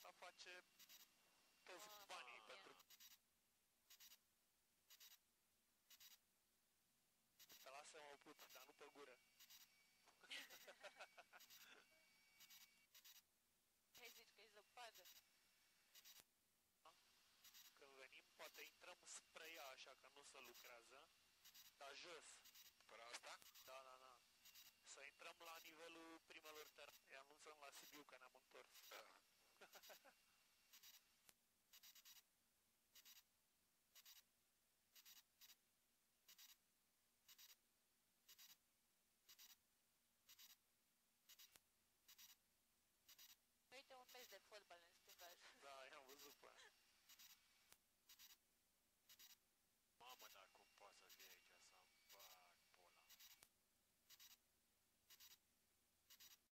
asta face toți banii pentru... Te lasă-mă put, dar nu pe gură. Ai zici că e zăpadă? Când venim, poate intrăm spre ea așa că nu se lucrează, dar jos. Fără asta? Da. Să intrăm la nivelul primelor terase. Îi anunțăm la Sibiu că ne-am întors.